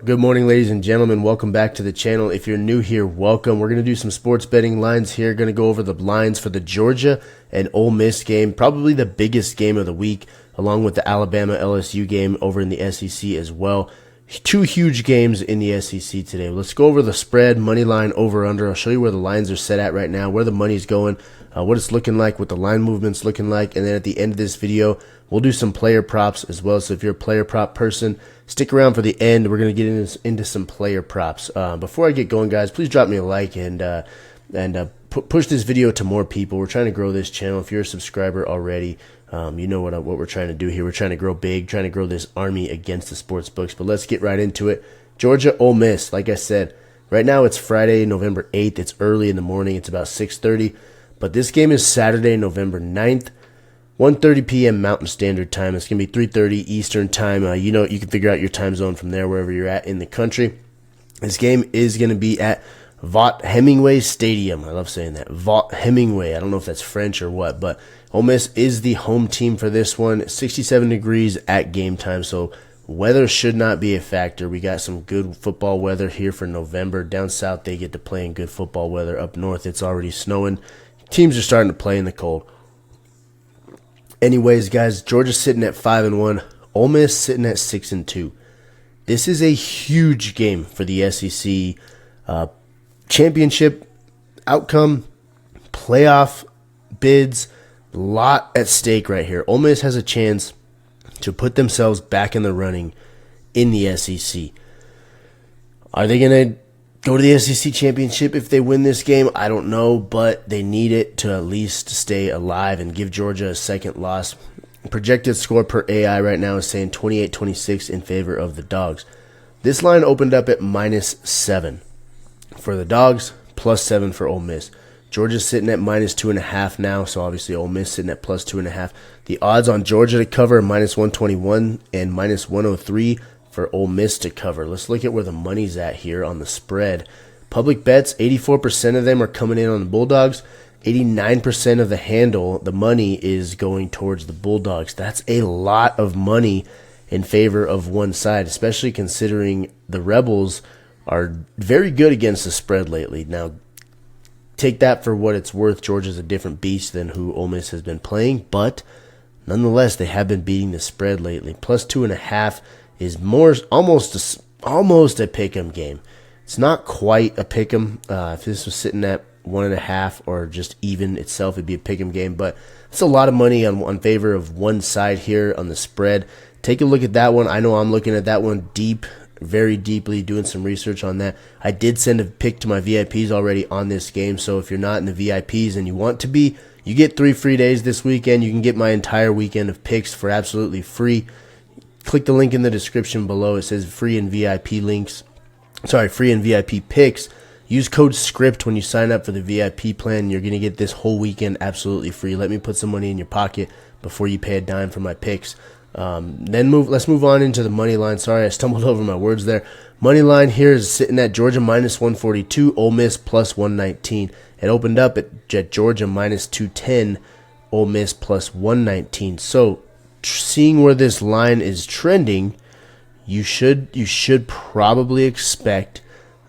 Good morning, ladies and gentlemen. Welcome back to the channel. If you're new here, welcome. We're going to do some sports betting lines here. Going to go over the lines for the Georgia and Ole Miss game, probably the biggest game of the week, along with the Alabama LSU game over in the SEC as well. Two huge games in the SEC today. Let's go over the spread, money line, over, under. I'll show you where the lines are set at right now, where the money's going, what it's looking like, what the line movement's looking like, and then at the end of this video, we'll do some player props as well. So if you're a player prop person, stick around for the end. We're going to get into some player props. Before I get going, guys, please drop me a like and push this video to more people. We're trying to grow this channel. If you're a subscriber already, you know what we're trying to do here. We're trying to grow big, trying to grow this army against the sports books. But let's get right into it. Georgia, Ole Miss. Like I said, right now it's Friday, November 8th. It's early in the morning. It's about 6:30. But this game is Saturday, November 9th. 1:30 p.m. Mountain Standard Time. It's going to be 3:30 Eastern Time. You can figure out your time zone from there, wherever you're at in the country. This game is going to be at Vaught Hemingway Stadium. I love saying that. Vaught Hemingway. I don't know if that's French or what, but Ole Miss is the home team for this one. 67 degrees at game time, so weather should not be a factor. We got some good football weather here for November. Down south, they get to play in good football weather. Up north, it's already snowing. Teams are starting to play in the cold. Anyways, guys, Georgia's sitting at 5-1. Ole Miss sitting at 6-2. This is a huge game for the SEC championship outcome, playoff bids. A lot at stake right here. Ole Miss has a chance to put themselves back in the running in the SEC. Are they going to go to the SEC championship if they win this game? I don't know, but they need it to at least stay alive and give Georgia a second loss. Projected score per AI right now is saying 28-26 in favor of the Dogs. This line opened up at -7 for the Dogs, +7 for Ole Miss. Georgia's sitting at -2.5 now, so obviously Ole Miss sitting at +2.5. The odds on Georgia to cover are -121 and -103 for Ole Miss to cover. Let's look at where the money's at here on the spread. Public bets, 84% of them are coming in on the Bulldogs. 89% of the handle, the money is going towards the Bulldogs. That's a lot of money in favor of one side, especially considering the Rebels are very good against the spread lately. Now, take that for what it's worth. Georgia's a different beast than who Ole Miss has been playing, but nonetheless, they have been beating the spread lately. +2.5 is almost a pick'em game. It's not quite a pick'em. If this was sitting at 1.5 or just even itself, it'd be a pick'em game. But it's a lot of money on favor of one side here on the spread. Take a look at that one. I know I'm looking at that one very deeply, doing some research on that. I did send a pick to my VIPs already on this game. So if you're not in the VIPs and you want to be, you get 3 free days this weekend. You can get my entire weekend of picks for absolutely free. Click the link in the description below. It says free and VIP links. Sorry, free and VIP picks. Use code SCRIPT when you sign up for the VIP plan. You're going to get this whole weekend absolutely free. Let me put some money in your pocket before you pay a dime for my picks. Let's move on into the money line. Sorry, I stumbled over my words there. Money line here is sitting at Georgia -142, Ole Miss +119. It opened up at Georgia -210, Ole Miss +119. So, seeing where this line is trending, you should probably expect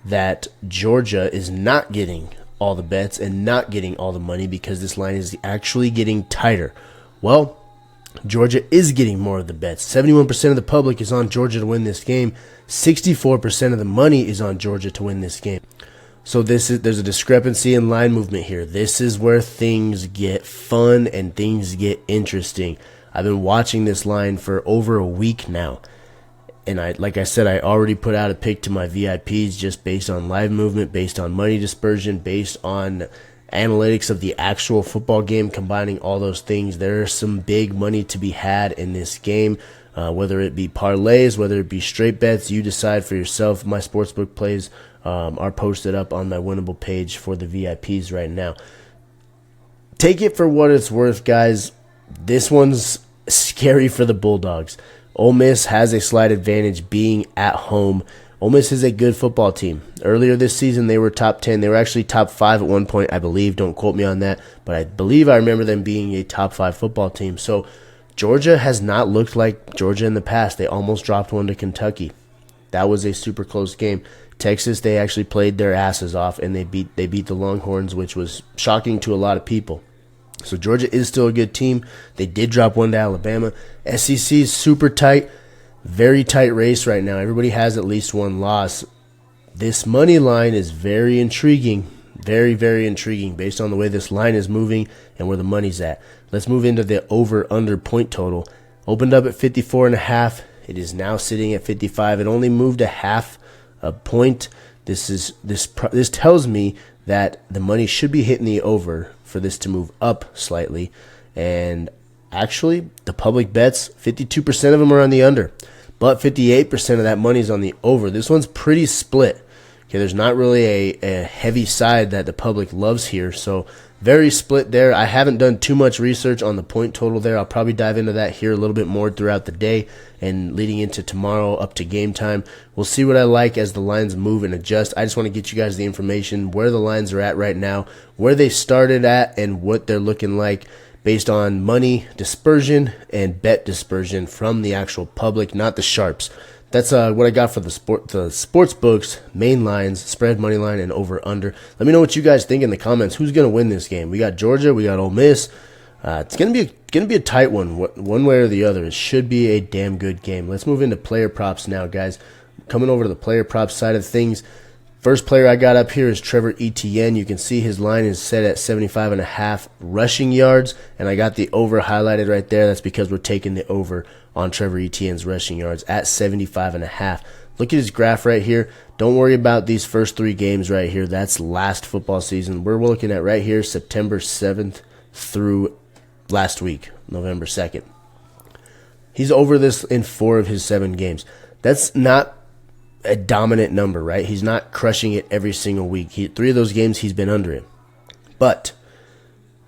that Georgia is not getting all the bets and not getting all the money because this line is actually getting tighter. Well, Georgia is getting more of the bets. 71% of the public is on Georgia to win this game. 64% of the money is on Georgia to win this game. So there's a discrepancy in line movement here. This is where things get fun and things get interesting. I've been watching this line for over a week now. And like I said, I already put out a pick to my VIPs just based on live movement, based on money dispersion, based on analytics of the actual football game, combining all those things. There's some big money to be had in this game, whether it be parlays, whether it be straight bets. You decide for yourself. My sportsbook plays are posted up on my winnable page for the VIPs right now. Take it for what it's worth, guys. This one's scary for the Bulldogs. Ole Miss has a slight advantage being at home. Ole Miss is a good football team. Earlier this season, they were top 10. They were actually top 5 at one point, I believe. Don't quote me on that. But I believe I remember them being a top 5 football team. So Georgia has not looked like Georgia in the past. They almost dropped one to Kentucky. That was a super close game. Texas, they actually played their asses off, and they beat the Longhorns, which was shocking to a lot of people. So Georgia is still a good team. They did drop one to Alabama. SEC is super tight, very tight race right now. Everybody has at least one loss. This money line is very intriguing, very, very intriguing based on the way this line is moving and where the money's at. Let's move into the over-under point total. Opened up at 54.5. It is now sitting at 55. It only moved a half a point. This tells me that the money should be hitting the over for this to move up slightly. And actually, the public bets, 52% of them are on the under, but 58% of that money is on the over. This one's pretty split. Okay, there's not really a heavy side that the public loves here, so very split there. I haven't done too much research on the point total there. I'll probably dive into that here a little bit more throughout the day and leading into tomorrow up to game time. We'll see what I like as the lines move and adjust. I just want to get you guys the information, where the lines are at right now, where they started at, and what they're looking like based on money dispersion and bet dispersion from the actual public, not the sharps. That's what I got for the sports books, main lines, spread, money line, and over under. Let me know what you guys think in the comments. Who's gonna win this game? We got Georgia, we got Ole Miss. It's gonna be a tight one way or the other. It should be a damn good game. Let's move into player props now, guys. Coming over to the player props side of things. First player I got up here is Trevor Etienne. You can see his line is set at 75.5 rushing yards, and I got the over highlighted right there. That's because we're taking the over on Trevor Etienne's rushing yards at 75.5. Look at his graph right here. Don't worry about these first 3 games right here. That's last football season. We're looking at right here September 7th through last week, November 2nd. He's over this in 4 of his 7 games. That's not a dominant number, right? He's not crushing it every single week. 3 of those games he's been under it. But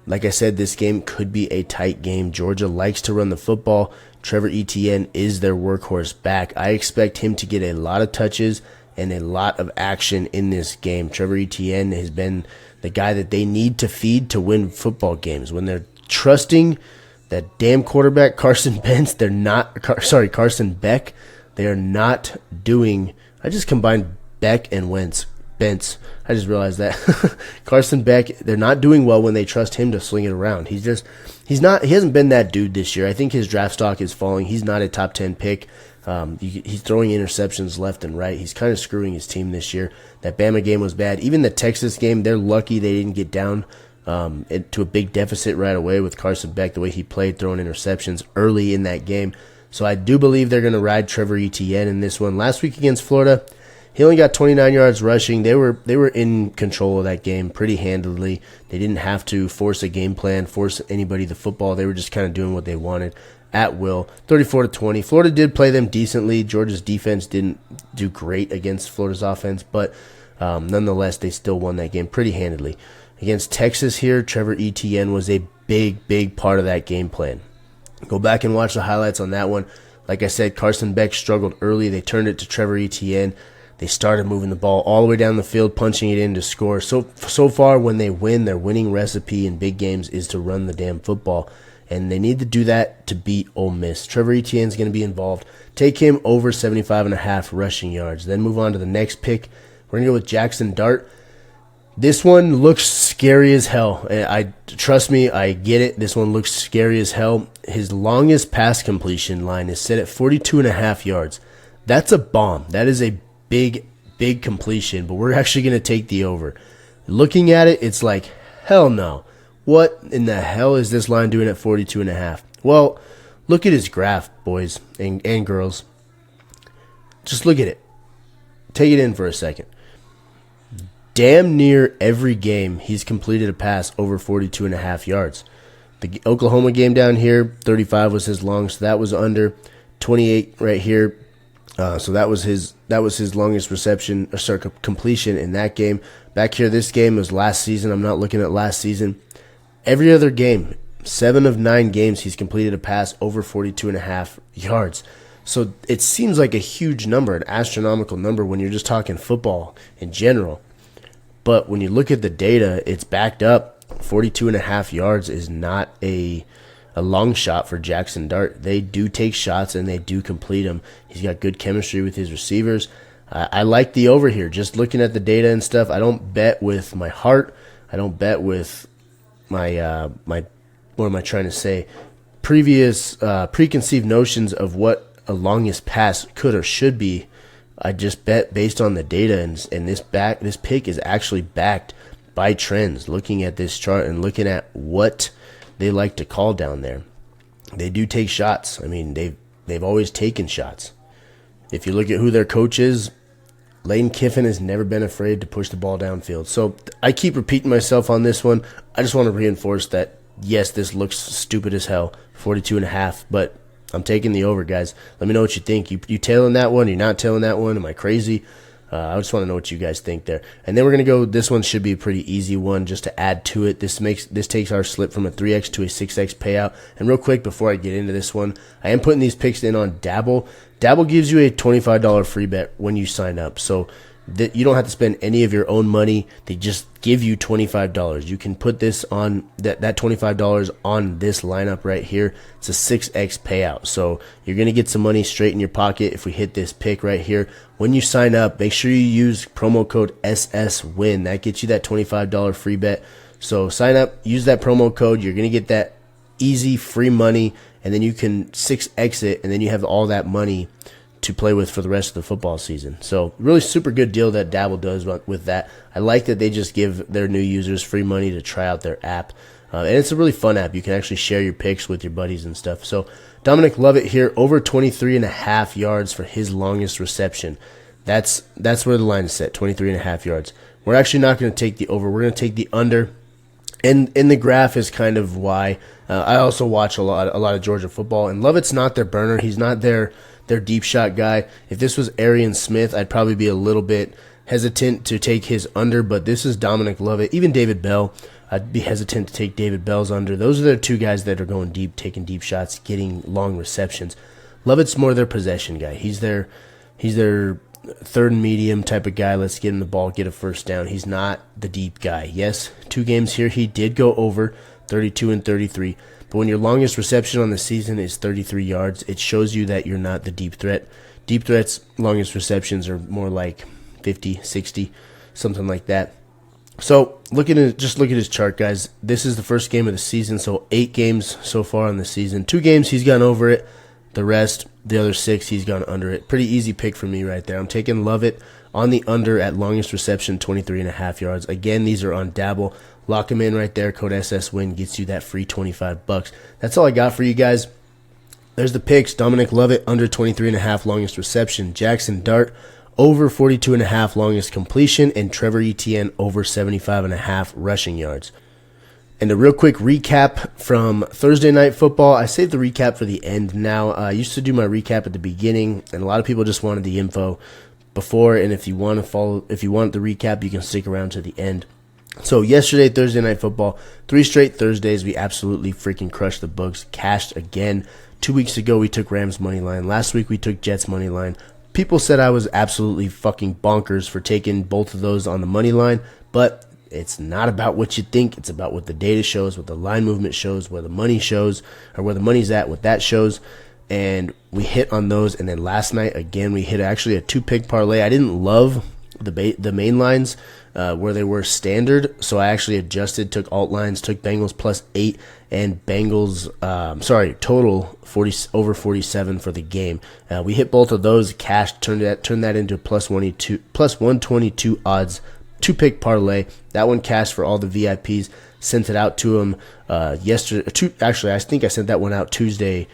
like I said, this game could be a tight game. Georgia likes to run the football. Trevor Etienne is their workhorse back. I expect him to get a lot of touches and a lot of action in this game. Trevor Etienne has been the guy that they need to feed to win football games. When they're trusting that damn quarterback Carson Beck, they are not doing. I just combined Beck and Bentz. I just realized that. Carson Beck, they're not doing well when they trust him to sling it around. He hasn't been that dude this year. I think his draft stock is falling. He's not a top 10 pick. He's throwing interceptions left and right. He's kind of screwing his team this year. That Bama game was bad. Even the Texas game, they're lucky they didn't get down to a big deficit right away with Carson Beck, the way he played, throwing interceptions early in that game. So I do believe they're going to ride Trevor Etienne in this one. Last week against Florida, he only got 29 yards rushing. They were in control of that game pretty handily. They didn't have to force a game plan, force anybody the football. They were just kind of doing what they wanted at will. 34-20. Florida did play them decently. Georgia's defense didn't do great against Florida's offense, but nonetheless, they still won that game pretty handily. Against Texas here, Trevor Etienne was a big part of that game plan. Go back and watch the highlights on that one. Like I said, Carson Beck struggled early. They turned it to Trevor Etienne. They started moving the ball all the way down the field, punching it in to score. So far, when they win, their winning recipe in big games is to run the damn football. And they need to do that to beat Ole Miss. Trevor Etienne's going to be involved. Take him over 75.5 rushing yards. Then move on to the next pick. We're going to go with Jackson Dart. This one looks scary as hell. Trust me, I get it. This one looks scary as hell. His longest pass completion line is set at 42.5 yards. That's a bomb. That is a big completion, but we're actually going to take the over. Looking at it, it's like, hell no. What in the hell is this line doing at 42.5? Well, look at his graph, boys and girls. Just look at it. Take it in for a second. Damn near every game he's completed a pass over 42.5 yards. The Oklahoma game down here, 35 was his long, so that was under. 28 right here, so that was his longest reception or completion in that game. Back here, this game was last season. I'm not looking at last season. Every other game, 7 of 9 games, he's completed a pass over 42.5 yards. So it seems like a huge number, an astronomical number when you're just talking football in general. But when you look at the data, it's backed up. 42.5 yards is not a a long shot for Jackson Dart. They do take shots and they do complete them. He's got good chemistry with his receivers. I like the over here. Just looking at the data and stuff, I don't bet with my heart. I don't bet with my what am I trying to say? Preconceived notions of what a longest pass could or should be. I just bet based on the data, and this pick is actually backed by trends. Looking at this chart and looking at what they like to call down there, they do take shots. I mean, they've always taken shots. If you look at who their coach is, Lane Kiffin has never been afraid to push the ball downfield. So I keep repeating myself on this one. I just want to reinforce that, yes, this looks stupid as hell, 42.5, but I'm taking the over, guys. Let me know what you think. You tailing that one? You're not tailing that one? Am I crazy? I just want to know what you guys think there. And then we're going to go, this one should be a pretty easy one just to add to it. This takes our slip from a 3x to a 6x payout. And real quick, before I get into this one, I am putting these picks in on Dabble. Dabble gives you a $25 free bet when you sign up. So that you don't have to spend any of your own money. They just give you $25. You can put this on that $25 on this lineup right here. It's a 6x payout. So you're going to get some money straight in your pocket if we hit this pick right here. When you sign up, make sure you use promo code SSWIN. That gets you that $25 free bet. So sign up, use that promo code. You're going to get that easy free money, and then you can 6x it, and then you have all that money to play with for the rest of the football season. So really super good deal that Dabble does with that. I like that they just give their new users free money to try out their app. And it's a really fun app. You can actually share your picks with your buddies and stuff. So Dominic Lovett here, over 23.5 yards for his longest reception. That's where the line is set, 23.5 yards. We're actually not going to take the over. We're going to take the under. And the graph is kind of why. I also watch a lot of Georgia football, and Lovett's not their burner. He's not their deep shot guy. If this was Arian Smith, I'd probably be a little bit hesitant to take his under, but this is Dominic Lovett. Even David Bell, I'd be hesitant to take David Bell's under. Those are the two guys that are going deep, taking deep shots, getting long receptions. Lovett's more their possession guy. He's their third and medium type of guy. Let's get him the ball, get a first down. He's not the deep guy. Yes, 2 games here, he did go over 32 and 33. But when your longest reception on the season is 33 yards, it shows you that you're not the deep threat. Deep threats, longest receptions are more like 50, 60, something like that. So just look at his chart, guys. This is the first game of the season, so 8 games so far on the season. 2 games, he's gone over it. The rest, the other 6, he's gone under it. Pretty easy pick for me right there. I'm taking Lovett on the under at longest reception, 23.5 yards. Again, these are on Dabble. Lock them in right there. Code SSWIN gets you that free $25. That's all I got for you guys. There's the picks. Dominic Lovett, under 23.5 longest reception. Jackson Dart, over 42.5 longest completion. And Trevor Etienne, over 75.5 rushing yards. And a real quick recap from Thursday Night Football. I saved the recap for the end now. I used to do my recap at the beginning, and a lot of people just wanted the info before. And if you want the recap, you can stick around to the end. So yesterday, Thursday Night Football, 3 straight Thursdays, we absolutely freaking crushed the books. Cashed again. 2 weeks ago, we took Rams money line. Last week, we took Jets money line. People said I was absolutely fucking bonkers for taking both of those on the money line, but it's not about what you think. It's about what the data shows, what the line movement shows, where the money shows, or where the money's at, what that shows. And we hit on those. And then last night, again, we hit actually a 2-pick parlay. I didn't love the main lines where they were standard, so I actually adjusted, took alt lines, took Bengals +8 and Bengals, total 40 over 47 for the game. We hit both of those, cash, turned that into +122 odds. 2-pick parlay. That one cashed for all the VIPs. Sent it out to them yesterday. Actually, I think I sent that one out Tuesday,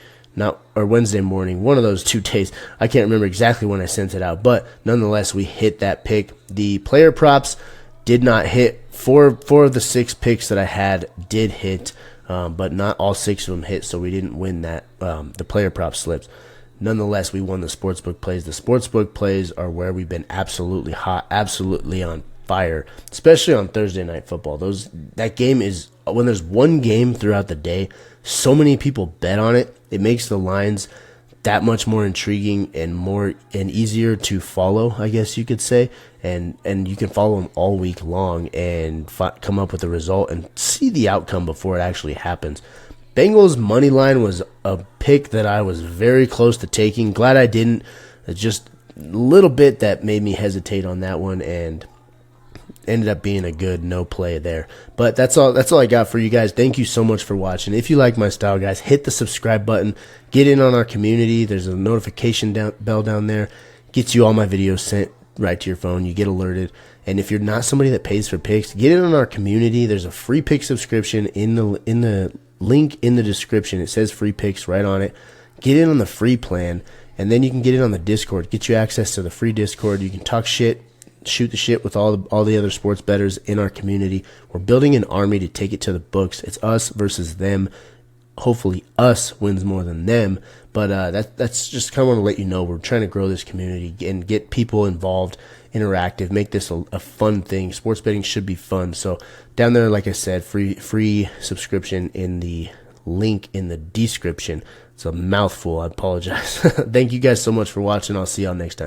or Wednesday morning. One of those 2 days. I can't remember exactly when I sent it out, but nonetheless, we hit that pick. The player props did not hit. Four of the 6 picks that I had did hit, but not all 6 of them hit, so we didn't win that the player prop slips. Nonetheless, we won the sportsbook plays. The sportsbook plays are where we've been absolutely hot, absolutely on fire, especially on Thursday Night Football. That game is, when there's one game throughout the day, so many people bet on it. It makes the lines that much more intriguing and easier to follow, I guess you could say. And you can follow them all week long and come up with a result and see the outcome before it actually happens. Bengals money line was a pick that I was very close to taking. Glad I didn't. It's just a little bit that made me hesitate on that one, and ended up being a good no play there. But that's all I got for you guys. Thank you so much for watching. If you like my style, guys, hit the subscribe button. Get in on our community. There's a notification bell down there. Gets you all my videos sent right to your phone. You get alerted. And if you're not somebody that pays for picks, get in on our community. There's a free pick subscription in the link in the description. It says free picks right on it. Get in on the free plan, and then you can get in on the Discord. Get you access to the free Discord. You can talk shit, shoot the shit with all the other sports bettors in our community. We're building an army to take it to the books. It's us versus them. Hopefully us wins more than them, but that's just kind of want to let you know we're trying to grow this community and get people involved, interactive, make this a fun thing. Sports betting should be fun. So down there, like I said, free subscription in the link in the description. It's a mouthful. I apologize. Thank you guys so much for watching. I'll see y'all next time.